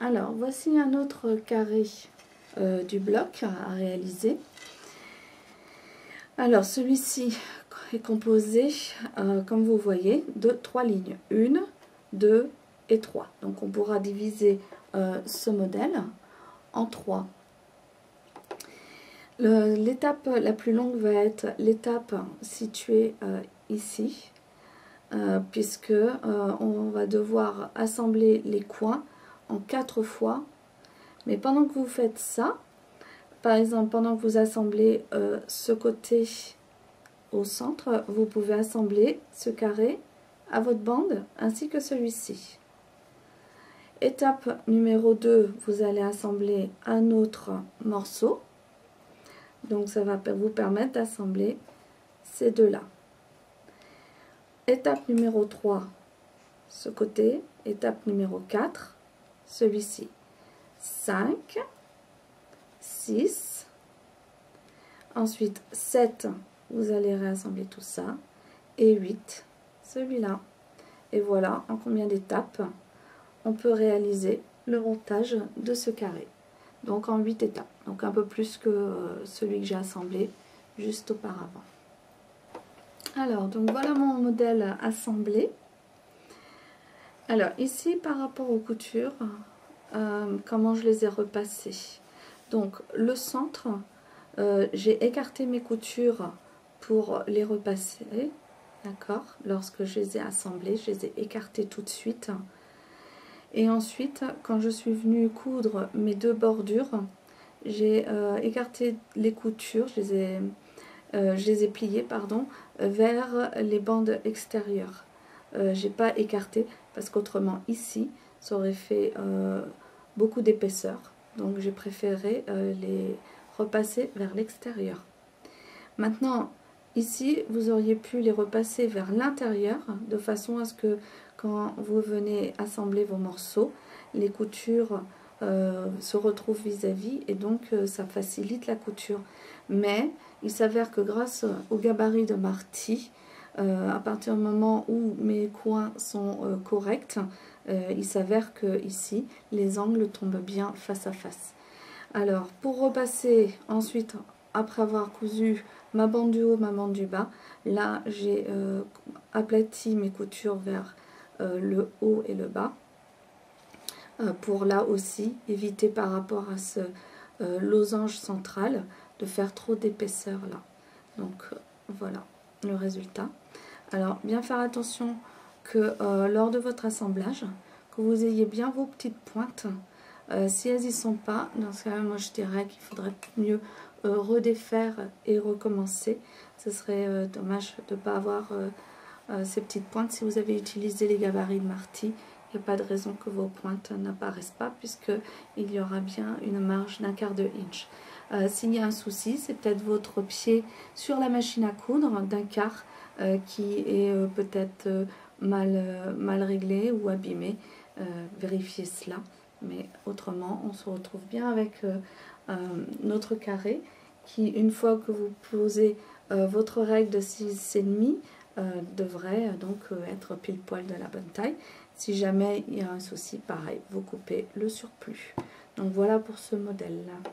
Alors, voici un autre carré du bloc à réaliser. Alors, celui-ci est composé, comme vous voyez, de 3 lignes. 1, 2 et 3. Donc, on pourra diviser ce modèle en 3. L'étape la plus longue va être l'étape située ici, puisque on va devoir assembler les coins en 4 fois. Mais pendant que vous faites ça, par exemple, pendant que vous assemblez ce côté au centre, vous pouvez assembler ce carré à votre bande ainsi que celui-ci. Étape numéro 2, vous allez assembler un autre morceau. Donc ça va vous permettre d'assembler ces deux-là. Étape numéro 3, ce côté. Étape numéro 4, celui-ci. 5, 6, ensuite 7, vous allez réassembler tout ça, et 8, celui-là. Et voilà en combien d'étapes on peut réaliser le montage de ce carré. Donc en 8 étapes, donc un peu plus que celui que j'ai assemblé juste auparavant. Alors, donc voilà mon modèle assemblé. Alors ici, par rapport aux coutures, comment je les ai repassées. Donc le centre, j'ai écarté mes coutures pour les repasser, d'accord. Lorsque je les ai assemblées, je les ai écartées tout de suite. Et ensuite, quand je suis venue coudre mes deux bordures, j'ai écarté les coutures, je les ai pliées, pardon, vers les bandes extérieures. J'ai pas écarté parce qu'autrement ici, ça aurait fait beaucoup d'épaisseur. Donc j'ai préféré les repasser vers l'extérieur. Maintenant, ici, vous auriez pu les repasser vers l'intérieur de façon à ce que quand vous venez assembler vos morceaux, les coutures se retrouvent vis-à-vis et donc ça facilite la couture. Mais il s'avère que grâce au gabarit de Marty, à partir du moment où mes coins sont corrects, il s'avère que ici les angles tombent bien face à face. Alors pour repasser ensuite, après avoir cousu ma bande du haut, ma bande du bas, là j'ai aplati mes coutures vers le haut et le bas, pour là aussi éviter par rapport à ce losange central de faire trop d'épaisseur là. Donc voilà le résultat. Alors bien faire attention que lors de votre assemblage, que vous ayez bien vos petites pointes. Si elles n'y sont pas, dans ce cas-là, moi je dirais qu'il faudrait mieux redéfaire et recommencer. Ce serait dommage de ne pas avoir ces petites pointes. Si vous avez utilisé les gabarits de Marty, il n'y a pas de raison que vos pointes n'apparaissent pas, puisqu'il y aura bien une marge d'1/4 inch. S'il y a un souci, c'est peut-être votre pied sur la machine à coudre d'1/4 qui est peut-être mal réglé ou abîmé. Vérifiez cela. Mais autrement, on se retrouve bien avec notre carré qui, une fois que vous posez votre règle de 6,5, devrait donc être pile poil de la bonne taille. Si jamais il y a un souci, pareil, vous coupez le surplus. Donc voilà pour ce modèle-là.